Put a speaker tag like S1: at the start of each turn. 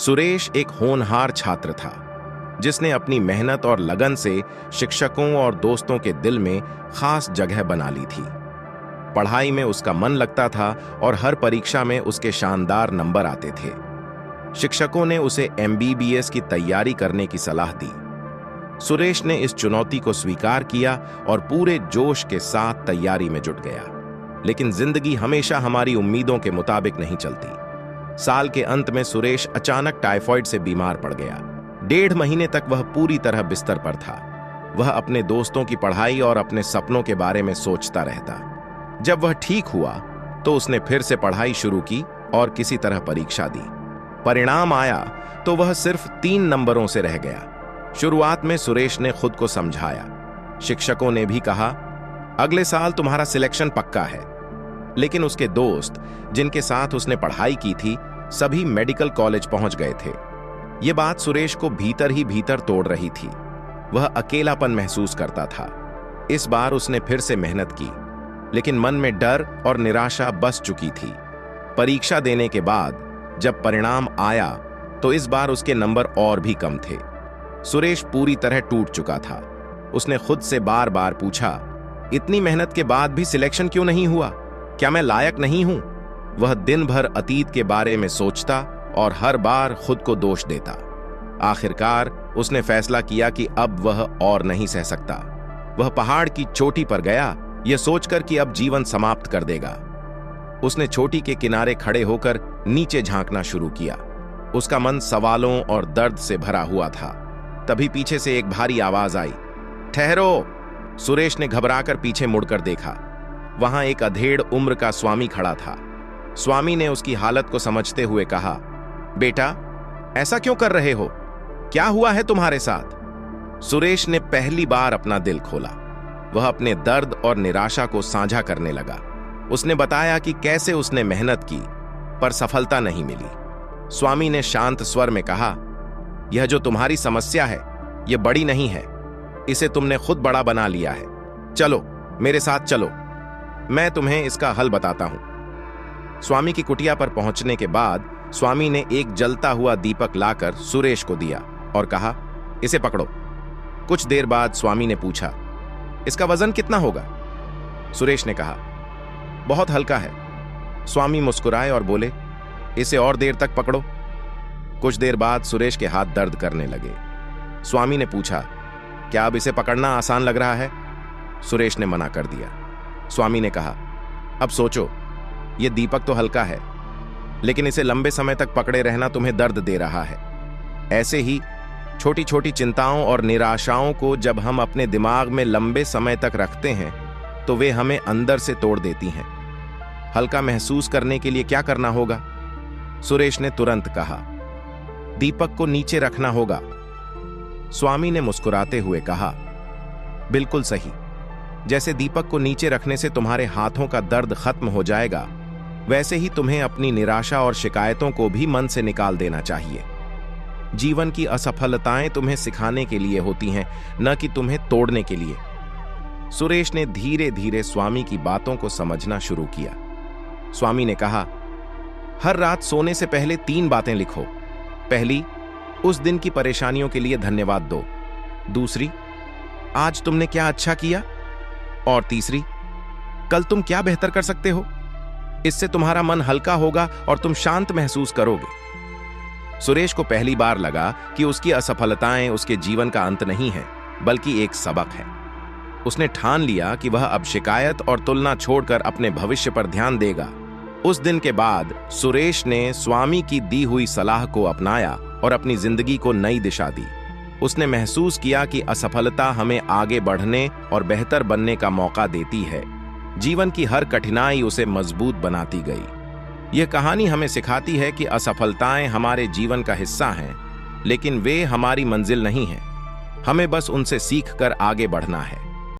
S1: सुरेश एक होनहार छात्र था जिसने अपनी मेहनत और लगन से शिक्षकों और दोस्तों के दिल में खास जगह बना ली थी। पढ़ाई में उसका मन लगता था और हर परीक्षा में उसके शानदार नंबर आते थे। शिक्षकों ने उसे MBBS की तैयारी करने की सलाह दी। सुरेश ने इस चुनौती को स्वीकार किया और पूरे जोश के साथ तैयारी में जुट गया। लेकिन जिंदगी हमेशा हमारी उम्मीदों के मुताबिक नहीं चलती। साल के अंत में सुरेश अचानक टाइफाइड से बीमार पड़ गया। 1.5 महीने तक वह पूरी तरह बिस्तर पर था। वह अपने दोस्तों की पढ़ाई और अपने सपनों के बारे में सोचता रहता। जब वह ठीक हुआ तो उसने फिर से पढ़ाई शुरू की और किसी तरह परीक्षा दी। परिणाम आया तो वह सिर्फ 3 नंबरों से रह गया। शुरुआत में सुरेश ने खुद को समझाया। शिक्षकों ने भी कहा, अगले साल तुम्हारा सिलेक्शन पक्का है। लेकिन उसके दोस्त जिनके साथ उसने पढ़ाई की थी सभी मेडिकल कॉलेज पहुंच गए थे। यह बात सुरेश को भीतर ही भीतर तोड़ रही थी। वह अकेलापन महसूस करता था। इस बार उसने फिर से मेहनत की, लेकिन मन में डर और निराशा बस चुकी थी। परीक्षा देने के बाद जब परिणाम आया तो इस बार उसके नंबर और भी कम थे। सुरेश पूरी तरह टूट चुका था। उसने खुद से बार बार पूछा, इतनी मेहनत के बाद भी सिलेक्शन क्यों नहीं हुआ? क्या मैं लायक नहीं हूं? वह दिन भर अतीत के बारे में सोचता और हर बार खुद को दोष देता। आखिरकार उसने फैसला किया कि अब वह और नहीं सह सकता। वह पहाड़ की चोटी पर गया, यह सोचकर कि अब जीवन समाप्त कर देगा। उसने चोटी के किनारे खड़े होकर नीचे झांकना शुरू किया। उसका मन सवालों और दर्द से भरा हुआ था। तभी पीछे से एक भारी आवाज आई, ठहरो! सुरेश ने घबराकर पीछे मुड़कर देखा। वहां एक अधेड़ उम्र का स्वामी खड़ा था। स्वामी ने उसकी हालत को समझते हुए कहा, बेटा, ऐसा क्यों कर रहे हो? क्या हुआ है तुम्हारे साथ? सुरेश ने पहली बार अपना दिल खोला। वह अपने दर्द और निराशा को साझा करने लगा। उसने बताया कि कैसे उसने मेहनत की पर सफलता नहीं मिली। स्वामी ने शांत स्वर में कहा, यह जो तुम्हारी समस्या है यह बड़ी नहीं है। इसे तुमने खुद बड़ा बना लिया है। चलो मेरे साथ चलो, मैं तुम्हें इसका हल बताता हूं। स्वामी की कुटिया पर पहुंचने के बाद स्वामी ने एक जलता हुआ दीपक लाकर सुरेश को दिया और कहा, इसे पकड़ो। कुछ देर बाद स्वामी ने पूछा, इसका वजन कितना होगा? सुरेश ने कहा, बहुत हल्का है। स्वामी मुस्कुराए और बोले, इसे और देर तक पकड़ो। कुछ देर बाद सुरेश के हाथ दर्द करने लगे। स्वामी ने पूछा, क्या अब इसे पकड़ना आसान लग रहा है? सुरेश ने मना कर दिया। स्वामी ने कहा, अब सोचो, यह दीपक तो हल्का है, लेकिन इसे लंबे समय तक पकड़े रहना तुम्हें दर्द दे रहा है। ऐसे ही छोटी छोटी चिंताओं और निराशाओं को जब हम अपने दिमाग में लंबे समय तक रखते हैं तो वे हमें अंदर से तोड़ देती हैं। हल्का महसूस करने के लिए क्या करना होगा? सुरेश ने तुरंत कहा, दीपक को नीचे रखना होगा। स्वामी ने मुस्कुराते हुए कहा, बिल्कुल सही। जैसे दीपक को नीचे रखने से तुम्हारे हाथों का दर्द खत्म हो जाएगा, वैसे ही तुम्हें अपनी निराशा और शिकायतों को भी मन से निकाल देना चाहिए। जीवन की असफलताएं तुम्हें सिखाने के लिए होती हैं, न कि तुम्हें तोड़ने के लिए। सुरेश ने धीरे धीरे स्वामी की बातों को समझना शुरू किया। स्वामी ने कहा, हर रात सोने से पहले 3 बातें लिखो। पहली, उस दिन की परेशानियों के लिए धन्यवाद दो। दूसरी, आज तुमने क्या अच्छा किया। और तीसरी, कल तुम क्या बेहतर कर सकते हो। इससे तुम्हारा मन हल्का होगा और तुम शांत महसूस करोगे। सुरेश को पहली बार लगा कि उसकी असफलताएं उसके जीवन का अंत नहीं है, बल्कि एक सबक है। उसने ठान लिया कि वह अब शिकायत और तुलना छोड़कर अपने भविष्य पर ध्यान देगा। उस दिन के बाद सुरेश ने स्वामी की दी हुई सलाह को अपनाया और अपनी जिंदगी को नई दिशा दी। उसने महसूस किया कि असफलता हमें आगे बढ़ने और बेहतर बनने का मौका देती है। जीवन की हर कठिनाई उसे मजबूत बनाती गई। यह कहानी हमें सिखाती है कि असफलताएं हमारे जीवन का हिस्सा हैं, लेकिन वे हमारी मंजिल नहीं हैं। हमें बस उनसे सीखकर आगे बढ़ना है।